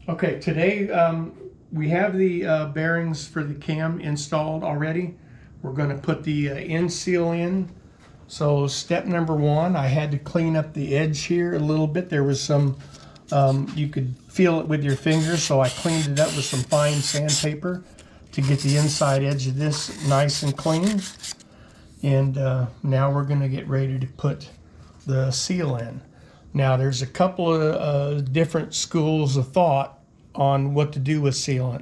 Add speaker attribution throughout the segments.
Speaker 1: Okay, today we have the bearings for the cam installed already. We're going to put the end seal in. So step number one, I had to clean up the edge here a little bit. There was some, you could feel it with your fingers, so I cleaned it up with some fine sandpaper to get the inside edge of this nice and clean. And now we're going to get ready to put the seal in. Now there's a couple of different schools of thought on what to do with sealant.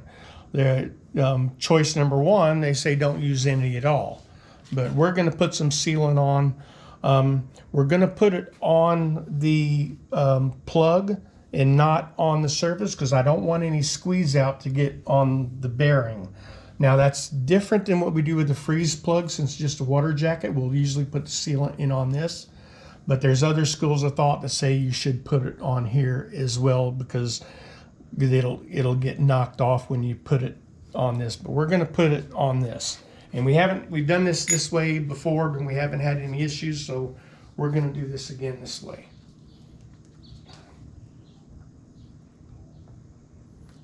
Speaker 1: Choice number one, they say don't use any at all. But we're going to put some sealant on. We're going to put it on the plug and not on the surface because I don't want any squeeze out to get on the bearing. Now that's different than what we do with the freeze plug. Since it's just a water jacket, we'll usually put the sealant in on this. But there's other schools of thought that say you should put it on here as well because it'll get knocked off when you put it on this. But we're going to put it on this. And we've done this way before, but we haven't had any issues, so we're going to do this again this way.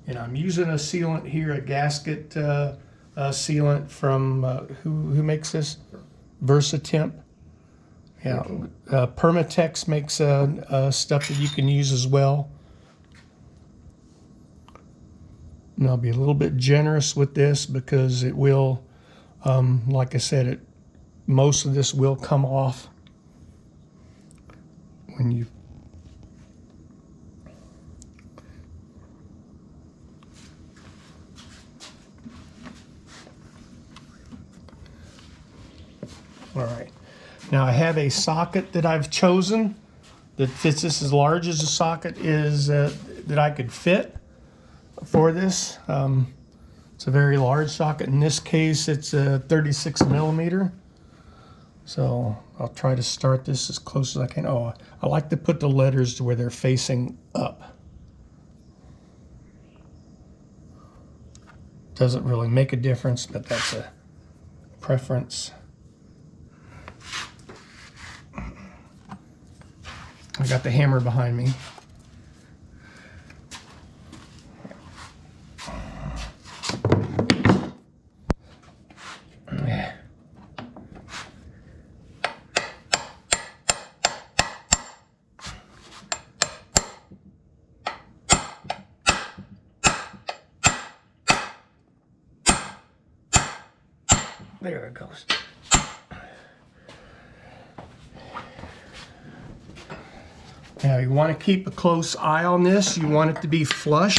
Speaker 1: And I'm using a sealant here, a gasket sealant from who makes this? Versatemp. Yeah, Permatex makes stuff that you can use as well. And I'll be a little bit generous with this because it will, like I said, most of this will come off when you. All right. Now I have a socket that I've chosen that fits this as large as the socket is that I could fit for this. It's a very large socket. In this case, it's a 36 millimeter. So I'll try to start this as close as I can. Oh, I like to put the letters to where they're facing up. Doesn't really make a difference, but that's a preference. I got the hammer behind me. There it goes. Now you want to keep a close eye on this. You want it to be flush.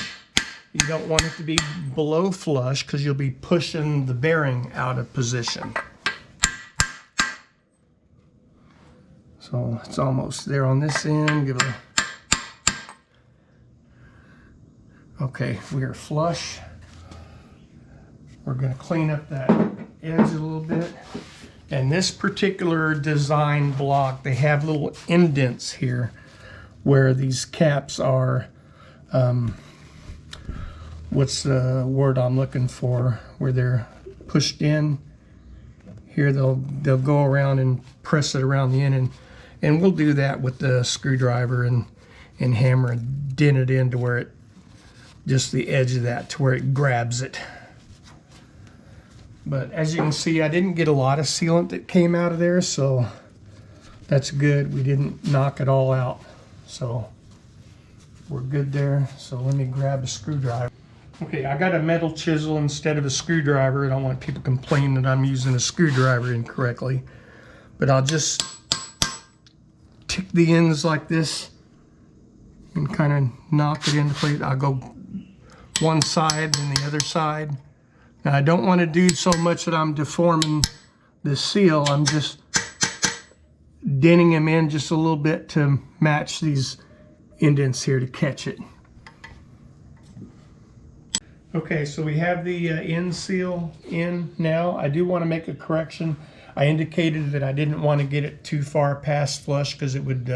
Speaker 1: You don't want it to be below flush because you'll be pushing the bearing out of position. So it's almost there on this end. Give it a... Okay, we are flush. We're going to clean up that edge a little bit. And this particular design block, they have little indents here where these caps are, what's the word I'm looking for, where they're pushed in. Here they'll go around and press it around the end, and we'll do that with the screwdriver and hammer and dent it into where it, just the edge of that to where it grabs it. But as you can see, I didn't get a lot of sealant that came out of there, so that's good. We didn't knock it all out. So we're good there. So let me grab a screwdriver. Okay, I got a metal chisel instead of a screwdriver. I don't want people complaining that I'm using a screwdriver incorrectly. But I'll just tick the ends like this and kind of knock it into place. I'll go one side and the other side. Now I don't want to do so much that I'm deforming the seal. I'm just denting them in just a little bit to match these indents here to catch it. Okay, so we have the end seal in now. I do want to make a correction. I indicated that I didn't want to get it too far past flush because it would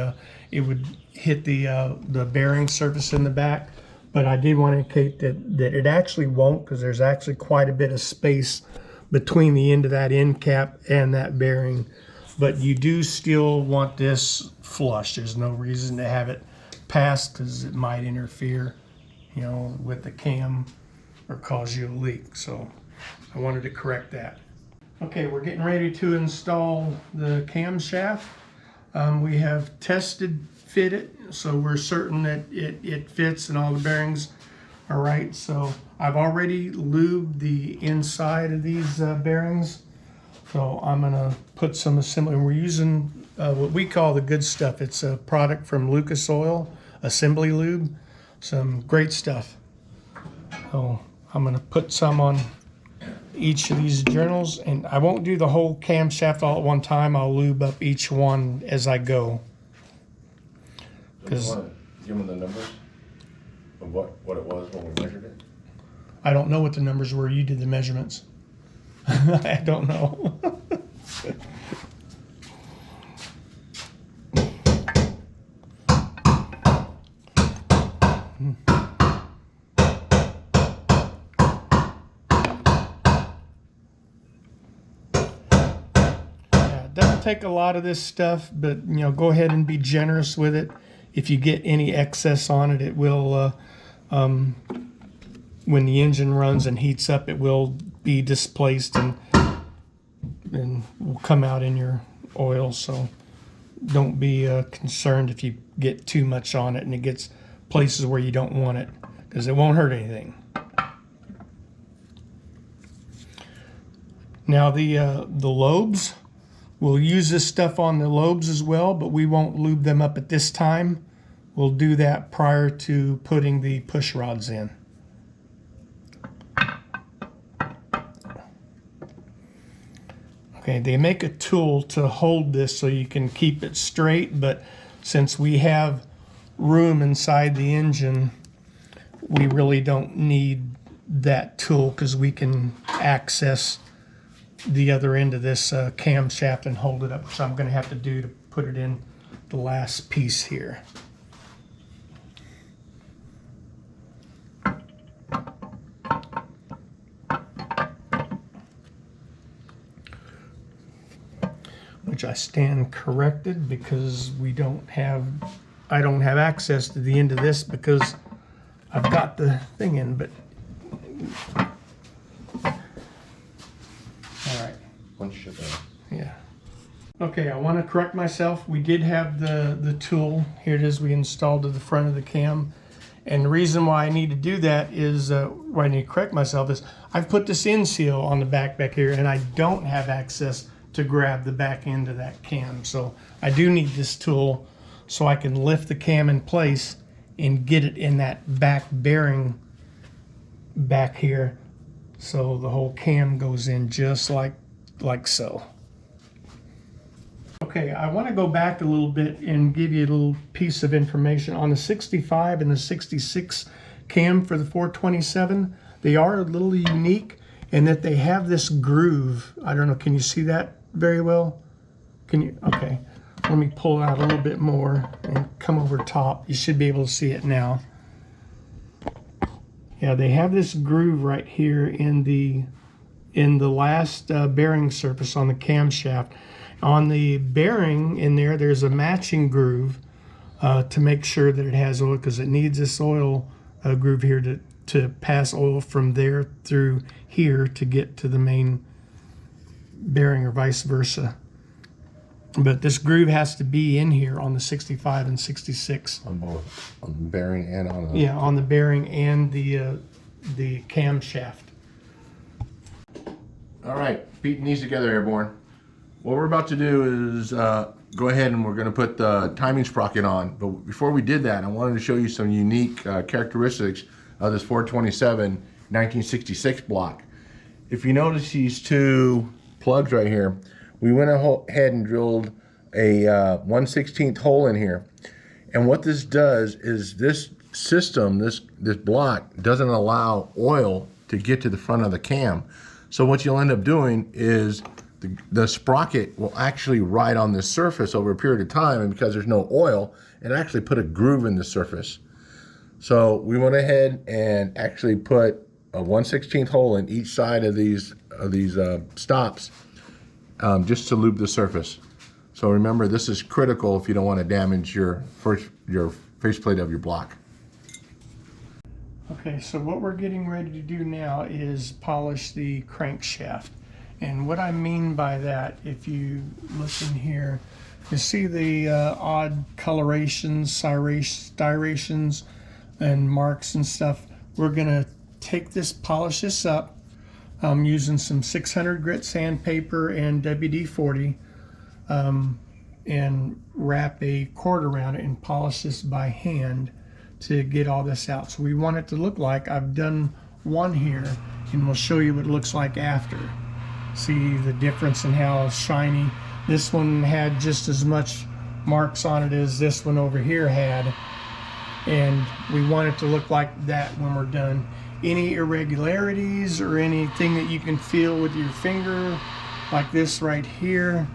Speaker 1: hit the bearing surface in the back. But I did want to indicate that it actually won't, because there's actually quite a bit of space between the end of that end cap and that bearing. But you do still want this flush. There's no reason to have it past because it might interfere. you know, with the cam or cause you a leak. So I wanted to correct that. Okay, we're getting ready to install the camshaft. We have tested fit it, so we're certain that it fits and all the bearings are right. So I've already lubed the inside of these bearings. So I'm gonna put some assembly. We're using what we call the good stuff. It's a product from Lucas Oil, Assembly Lube. Some great stuff. So I'm gonna put some on each of these journals, and I won't do the whole camshaft all at one time. I'll lube up each one as I go.
Speaker 2: Do you want to give them the numbers of what it was when we measured it?
Speaker 1: I don't know what the numbers were. You did the measurements. I don't know. Doesn't take a lot of this stuff, but you know, go ahead and be generous with it. If you get any excess on it, it will, when the engine runs and heats up, it will be displaced and will come out in your oil. So don't be concerned if you get too much on it and it gets places where you don't want it, because it won't hurt anything. Now the lobes. We'll use this stuff on the lobes as well, but we won't lube them up at this time. We'll do that prior to putting the push rods in. Okay, they make a tool to hold this so you can keep it straight, but since we have room inside the engine, we really don't need that tool because we can access the other end of this camshaft and hold it up, which I'm going to have to do to put it in the last piece here. Which I stand corrected because I don't have access to the end of this because I've got the thing in, but yeah. Okay, I want to correct myself. We did have the tool. Here it is. We installed to the front of the cam. And the reason why I need to do that is, why I need to correct myself is, I've put this end seal on the back here, and I don't have access to grab the back end of that cam. So I do need this tool so I can lift the cam in place and get it in that back bearing back here. So the whole cam goes in just like so. Okay, I want to go back a little bit and give you a little piece of information on the 65 and the 66 cam for the 427. They are a little unique in that they have this groove. I don't know, can you see that very well? Can you? Okay, let me pull out a little bit more and come over top. You should be able to see it now. Yeah, they have this groove right here in the last bearing surface on the camshaft. On the bearing in there, there's a matching groove to make sure that it has oil, because it needs this oil groove here to pass oil from there through here to get to the main bearing, or vice versa. But this groove has to be in here on the 65 and 66.
Speaker 2: On both, on the bearing and on the...
Speaker 1: Yeah, on the bearing and the camshaft.
Speaker 2: All right, feet and knees together, Airborne. What we're about to do is go ahead and we're going to put the timing sprocket on. But before we did that, I wanted to show you some unique characteristics of this 427 1966 block. If you notice these two plugs right here, we went ahead and drilled a 1/16 hole in here. And what this does is this system, this block, doesn't allow oil to get to the front of the cam. So what you'll end up doing is the sprocket will actually ride on this surface over a period of time, and because there's no oil, it actually put a groove in the surface. So we went ahead and actually put a 1/16 hole in each side of these stops, just to lube the surface. So remember, this is critical if you don't want to damage your faceplate of your block.
Speaker 1: Okay, so what we're getting ready to do now is polish the crankshaft. And what I mean by that, if you listen here, you see the odd colorations, styrations, and marks and stuff. We're gonna polish this up using some 600 grit sandpaper and WD-40 and wrap a cord around it and polish this by hand to get all this out. So we want it to look like, I've done one here, and we'll show you what it looks like after. See the difference in how shiny. This one had just as much marks on it as this one over here had, and we want it to look like that when we're done. Any irregularities or anything that you can feel with your finger, like this right here,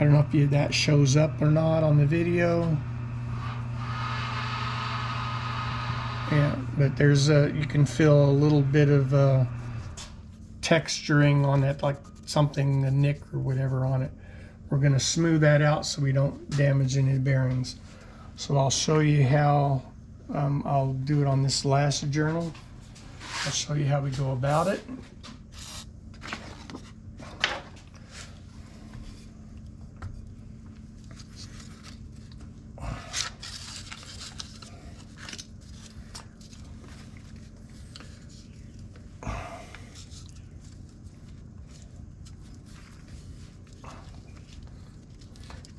Speaker 1: I don't know if that shows up or not on the video. Yeah, but there's you can feel a little bit of texturing on that, like something, a nick or whatever on it. We're going to smooth that out so we don't damage any bearings. So I'll show you how I'll do it on this last journal. I'll show you how we go about it.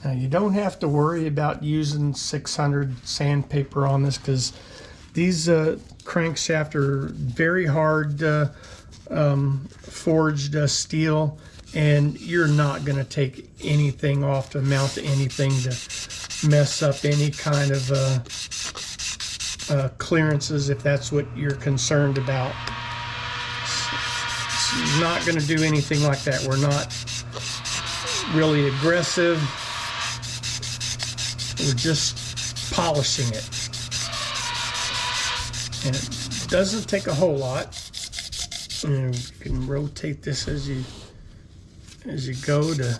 Speaker 1: Now you don't have to worry about using 600 sandpaper on this, because these crankshaft are very hard forged steel, and you're not going to take anything off to mount to anything to mess up any kind of clearances, if that's what you're concerned about. It's not going to do anything like that. We're not really aggressive. We're just polishing it, and it doesn't take a whole lot. And you can rotate this as you go to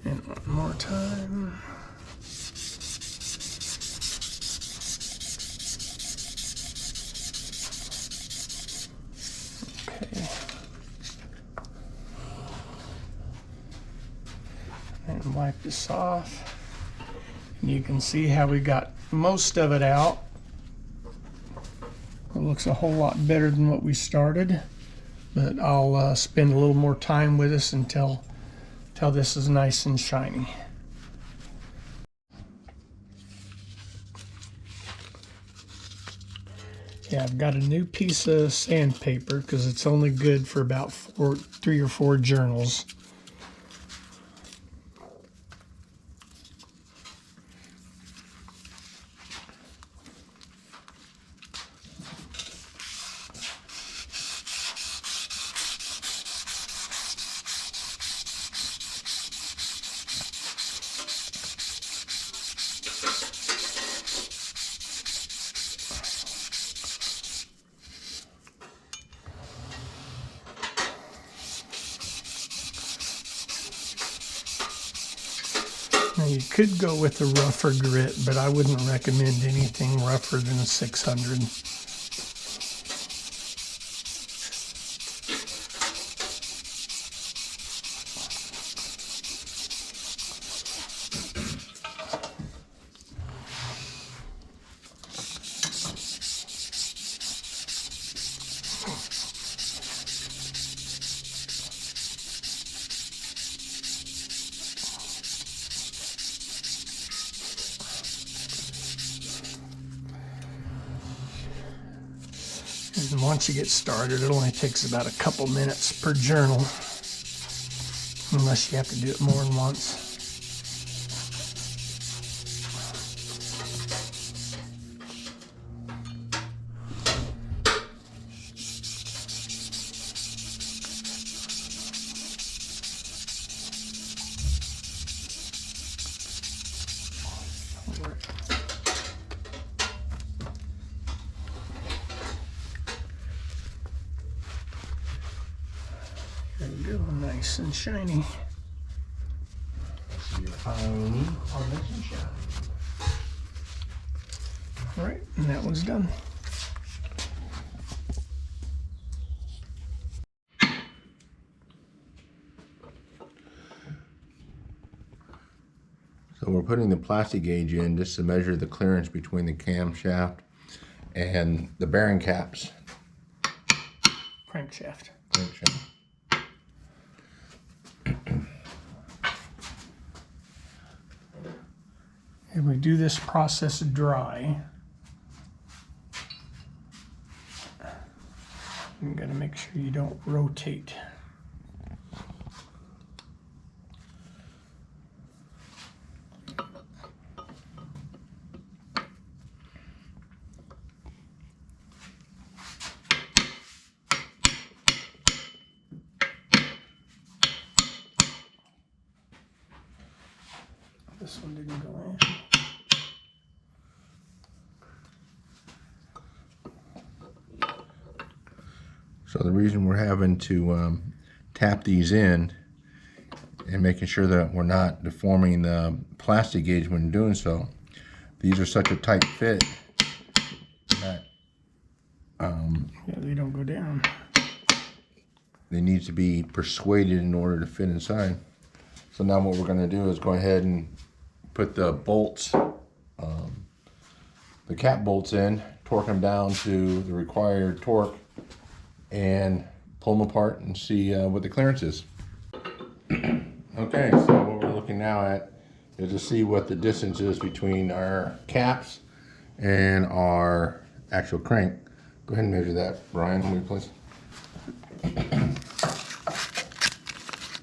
Speaker 1: and one more time. Okay. And wipe this off. And you can see how we got most of it out. It looks a whole lot better than what we started, but I'll spend a little more time with this until this is nice and shiny. Yeah, I've got a new piece of sandpaper because it's only good for about 3 or 4 journals. Now you could go with a rougher grit, but I wouldn't recommend anything rougher than a 600. And once you get started, it only takes about a couple minutes per journal, unless you have to do it more than once. All right. Nice and shiny. All right, and that one's done.
Speaker 2: So we're putting the plastic gauge in just to measure the clearance between the camshaft and the bearing caps.
Speaker 1: Crankshaft.
Speaker 2: Crankshaft.
Speaker 1: And we do this process dry. You gotta make sure you don't rotate. This one didn't go in.
Speaker 2: So the reason we're having to tap these in and making sure that we're not deforming the plastic gauge when doing so, these are such a tight fit that
Speaker 1: Yeah, they don't go down.
Speaker 2: they need to be persuaded in order to fit inside. So now what we're going to do is go ahead and put the bolts, the cap bolts in, torque them down to the required torque, and pull them apart and see what the clearance is. Okay, so what we're looking now at is to see what the distance is between our caps and our actual crank. Go ahead and measure that, Brian, will you please?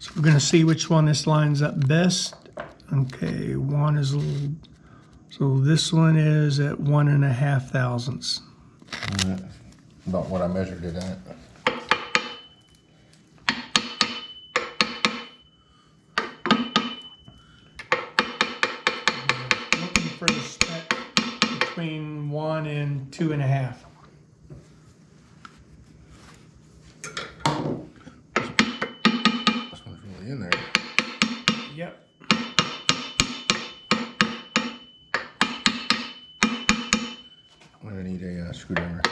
Speaker 1: So we're gonna see which one this lines up best. Okay, one is a little, so this one is at 1.5 thousandths.
Speaker 2: About what I measured it at.
Speaker 1: Looking for the spec between 1 and 2.5.
Speaker 2: This one's really in there.
Speaker 1: Yep.
Speaker 2: I'm gonna need a screwdriver.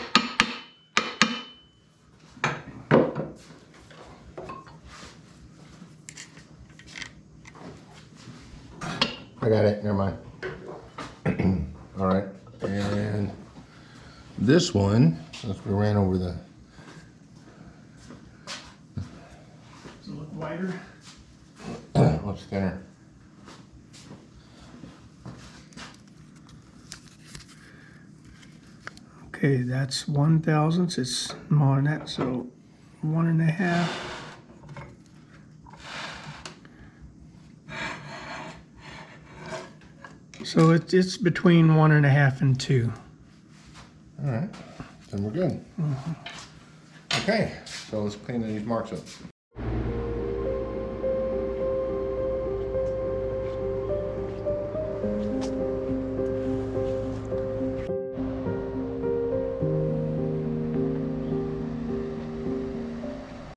Speaker 2: I got it, never mind. All right, and this one, since we ran over the,
Speaker 1: Does it look wider?
Speaker 2: looks thinner.
Speaker 1: Okay, that's 1 thousandths. It's more than that, so 1.5. So it's between 1.5 and 2.
Speaker 2: All right, then we're good. Okay, so let's clean these marks up.